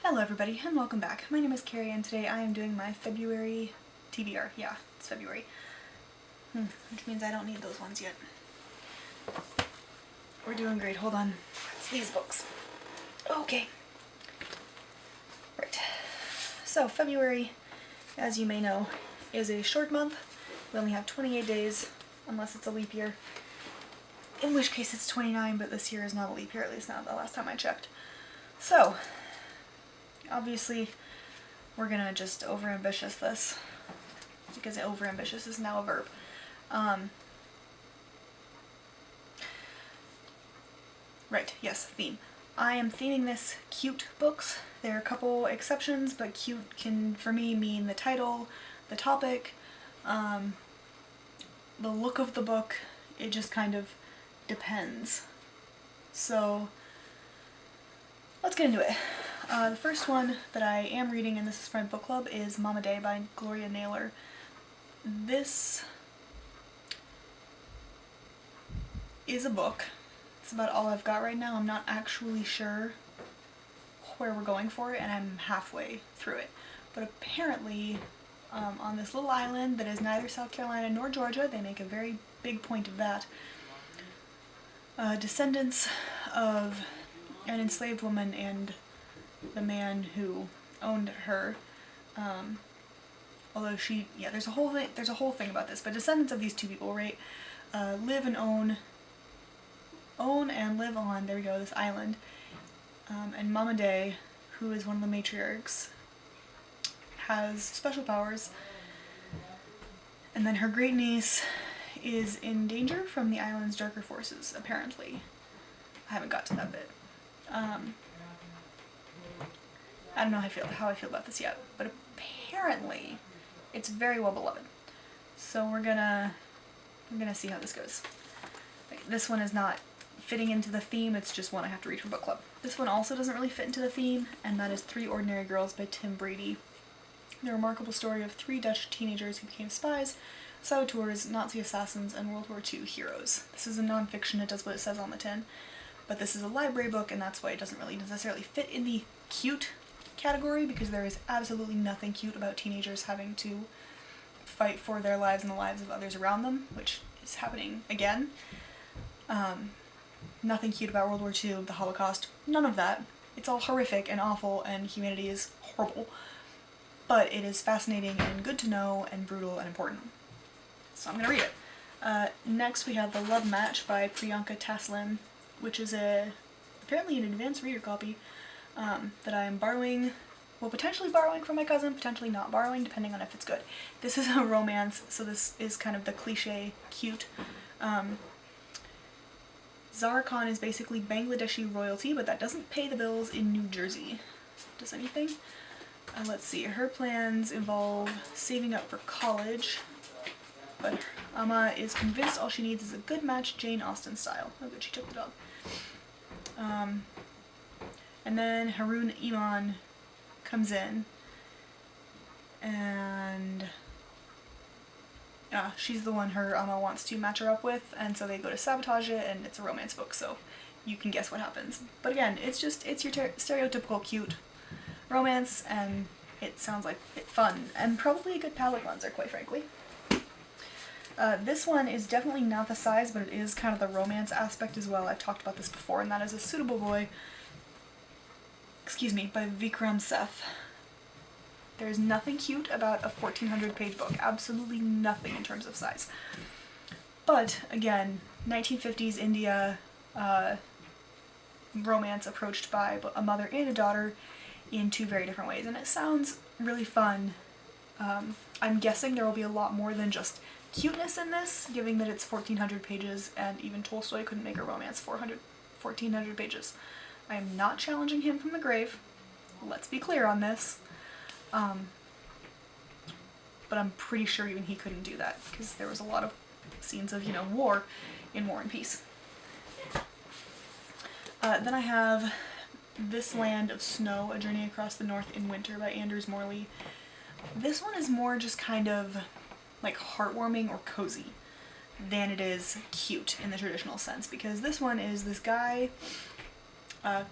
Hello everybody and welcome back. My name is Kari and today I am doing my February TBR. Yeah, it's February. Which means I don't need those ones yet. We're doing great. Hold on. It's these books. Okay. Right. So February, as you may know, is a short month. We only have 28 days, unless it's a leap year. In which case it's 29, but this year is not a leap year, at least not the last time I checked. So, obviously, we're gonna just overambitious this, because overambitious is now a verb. Right, yes, theme. I am theming this cute books. There are a couple exceptions, but cute can, for me, mean the title, the topic, the look of the book. It just kind of depends. So, let's get into it. The first one that I am reading, and this is from book club, is Mama Day by Gloria Naylor. This is a book. It's about all I've got right now. I'm not actually sure where we're going for it, and I'm halfway through it. But apparently, on this little island that is neither South Carolina nor Georgia, they make a very big point of that, descendants of an enslaved woman and the man who owned her, although there's a whole thing about this, but descendants of these two people, right, live and own and live on, there we go, this island, and Mama Day, who is one of the matriarchs, has special powers, and then her great niece is in danger from the island's darker forces, apparently. I haven't got to that bit. I don't know how I feel about this yet, but apparently it's very well beloved. So we're gonna see how this goes. This one is not fitting into the theme, it's just one I have to read for book club. This one also doesn't really fit into the theme, and that is Three Ordinary Girls by Tim Brady. The remarkable story of three Dutch teenagers who became spies, saboteurs, Nazi assassins, and World War II heroes. This is a non-fiction, it does what it says on the tin, but this is a library book, and that's why it doesn't really necessarily fit in the cute category, because there is absolutely nothing cute about teenagers having to fight for their lives and the lives of others around them, which is happening again. Nothing cute about World War II, the Holocaust, none of that. It's all horrific and awful, and humanity is horrible. But it is fascinating and good to know and brutal and important. So I'm gonna read it. Next we have The Love Match by Priyanka Taslin, which is apparently an advanced reader copy that I am borrowing, well, potentially borrowing from my cousin, potentially not borrowing, depending on if it's good. This is a romance, so this is kind of the cliche cute. Zara Khan is basically Bangladeshi royalty, but that doesn't pay the bills in New Jersey. Does anything? Let's see, her plans involve saving up for college, but Amma is convinced all she needs is a good match Jane Austen style. Oh good, she took the dog. And then Haroon Iman comes in, and she's the one her Amma wants to match her up with, and so they go to sabotage it, and it's a romance book, so you can guess what happens. But again, it's your stereotypical cute romance, and it sounds like fun, and probably a good palate cleanser, quite frankly. This one is definitely not the size, but it is kind of the romance aspect as well. I've talked about this before, and that is A Suitable Boy, by Vikram Seth. There's nothing cute about a 1,400-page book, absolutely nothing in terms of size. But, again, 1950s India romance approached by a mother and a daughter in two very different ways, and it sounds really fun. I'm guessing there will be a lot more than just cuteness in this, given that it's 1,400 pages, and even Tolstoy couldn't make a romance 1,400 pages. I am not challenging him from the grave, let's be clear on this. But I'm pretty sure even he couldn't do that, because there was a lot of scenes of, war in War and Peace. Then I have This Land of Snow, A Journey Across the North in Winter by Anders Morley. This one is more just kind of like heartwarming or cozy than it is cute in the traditional sense, because this one is this guy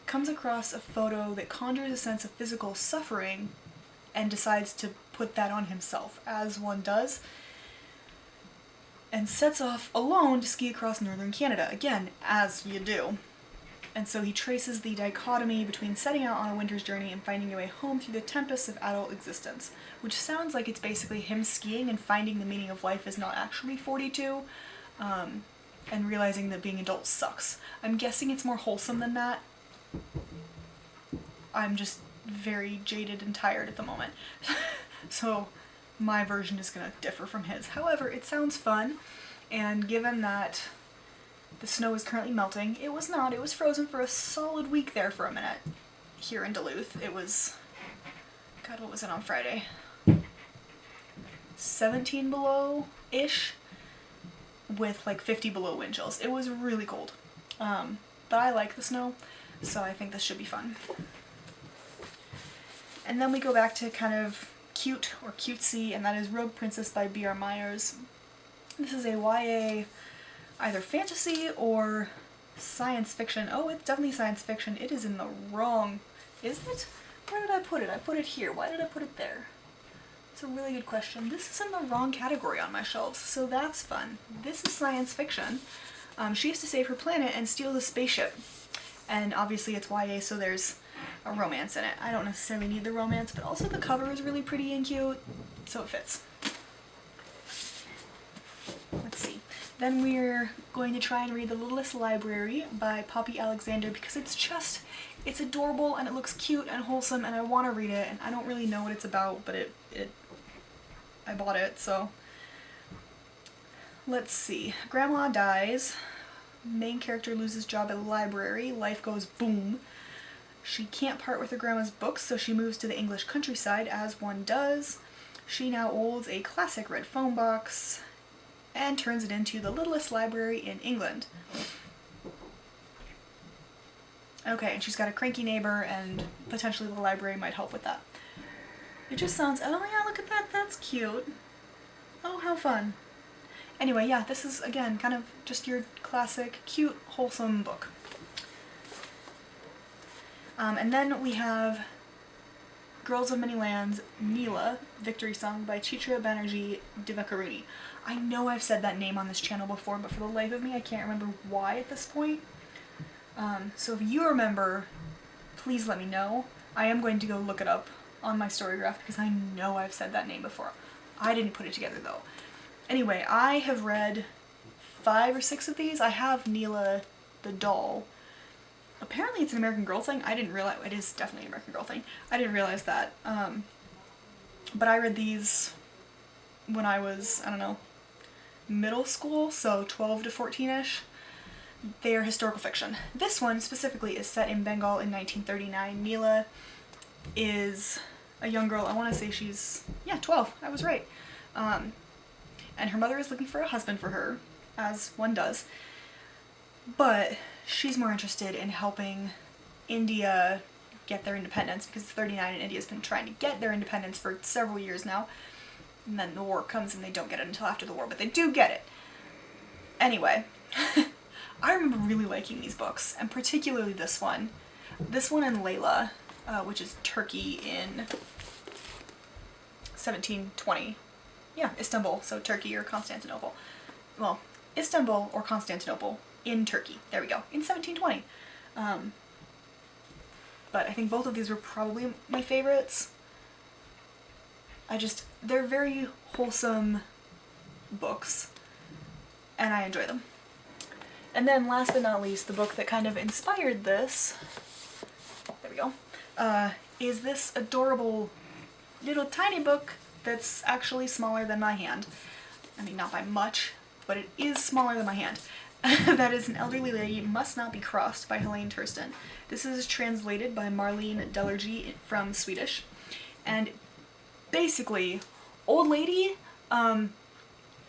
comes across a photo that conjures a sense of physical suffering and decides to put that on himself, as one does, and sets off alone to ski across northern Canada, again, as you do. And so he traces the dichotomy between setting out on a winter's journey and finding your way home through the tempests of adult existence, which sounds like it's basically him skiing and finding the meaning of life is not actually 42, and realizing that being adult sucks. I'm guessing it's more wholesome than that. I'm just very jaded and tired at the moment. So my version is going to differ from his. However, it sounds fun, and given that the snow is currently melting, it was not. It was frozen for a solid week there for a minute here in Duluth. It was, God, what was it on Friday? 17 below-ish with like 50 below wind chills. It was really cold. But I like the snow, so I think this should be fun. And then we go back to kind of cute or cutesy, and that is Rogue Princess by B.R. Myers. This is a YA either fantasy or science fiction. Oh, it's definitely science fiction. It is in the wrong... Is it? Where did I put it? I put it here. Why did I put it there? It's a really good question. This is in the wrong category on my shelves, so that's fun. This is science fiction. She has to save her planet and steal the spaceship. And obviously it's YA, so there's a romance in it. I don't necessarily need the romance, but also the cover is really pretty and cute, so it fits. Let's see. Then we're going to try and read The Littlest Library by Poppy Alexander because it's adorable and it looks cute and wholesome and I want to read it, and I don't really know what it's about, but I bought it, so. Let's see. Grandma dies. Main character loses job at a library. Life goes boom. She can't part with her grandma's books, so she moves to the English countryside, as one does. She now owns a classic red phone box and turns it into the littlest library in England. Okay, and she's got a cranky neighbor, and potentially the library might help with that. It just sounds, oh yeah, look at that, that's cute. Oh, how fun. Anyway, yeah, this is, again, kind of just your classic, cute, wholesome book. And then we have Girls of Many Lands, Neela, Victory Song by Chitra Banerjee Divakaruni. I know I've said that name on this channel before, but for the life of me, I can't remember why at this point. So if you remember, please let me know. I am going to go look it up on my Storygraph because I know I've said that name before. I didn't put it together though. Anyway, I have read 5 or 6 of these. I have Neela the doll. Apparently it's an American Girl thing. I didn't realize, it is definitely an American Girl thing. I didn't realize that. But I read these when I was, I don't know, middle school, so 12 to 14-ish. They are historical fiction. This one specifically is set in Bengal in 1939. Neela is a young girl. I want to say she's, 12. I was right. And her mother is looking for a husband for her, as one does. But she's more interested in helping India get their independence, because it's 39 and India's been trying to get their independence for several years now. And then the war comes and they don't get it until after the war, but they do get it. Anyway, I remember really liking these books, and particularly this one. This one and Layla, which is Turkey in 1720. Yeah, Istanbul, so Turkey or Constantinople. Well, Istanbul or Constantinople in Turkey. There we go. In 1720. But I think both of these were probably my favorites. They're very wholesome books, and I enjoy them. And then last but not least, the book that kind of inspired this, there we go, is this adorable little tiny book that's actually smaller than my hand. I mean, not by much, but it is smaller than my hand. That is An Elderly Lady Must Not Be Crossed by Helene Thurston. This is translated by Marlene Delergy from Swedish. And basically, old lady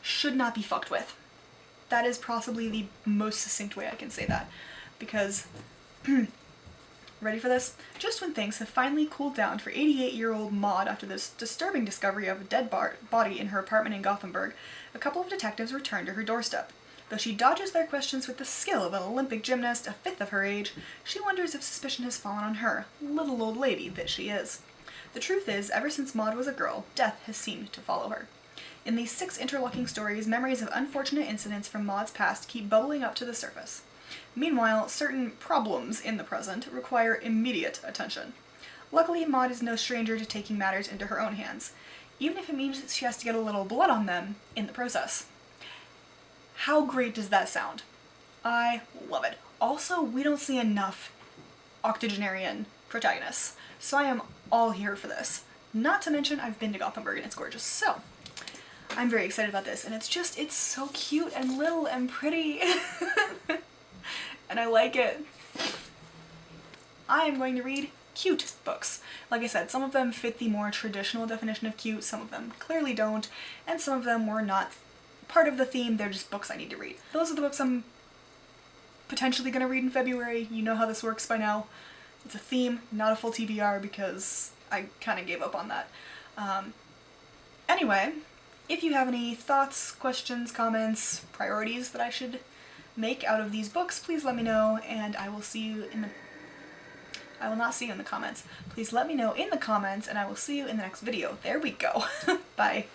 should not be fucked with. That is possibly the most succinct way I can say that. Because, ready for this? Just when things have finally cooled down for 88-year-old Maud after this disturbing discovery of a dead body in her apartment in Gothenburg, a couple of detectives return to her doorstep. Though she dodges their questions with the skill of an Olympic gymnast a fifth of her age, she wonders if suspicion has fallen on her, little old lady that she is. The truth is, ever since Maud was a girl, death has seemed to follow her. In these 6 interlocking stories, memories of unfortunate incidents from Maud's past keep bubbling up to the surface. Meanwhile, certain problems in the present require immediate attention. Luckily, Maud is no stranger to taking matters into her own hands, even if it means that she has to get a little blood on them in the process. How great does that sound? I love it. Also, we don't see enough octogenarian protagonists, so I am all here for this. Not to mention, I've been to Gothenburg and it's gorgeous, so I'm very excited about this, and it's so cute and little and pretty, and I like it. I am going to read cute books. Like I said, some of them fit the more traditional definition of cute, some of them clearly don't, and some of them were not part of the theme, they're just books I need to read. Those are the books I'm potentially going to read in February. You know how this works by now. It's a theme, not a full TBR, because I kind of gave up on that. Anyway, if you have any thoughts, questions, comments, priorities that I should make out of these books, please let me know, and I will see you in the... I will not see you in the comments. Please let me know in the comments, and I will see you in the next video. There we go. Bye.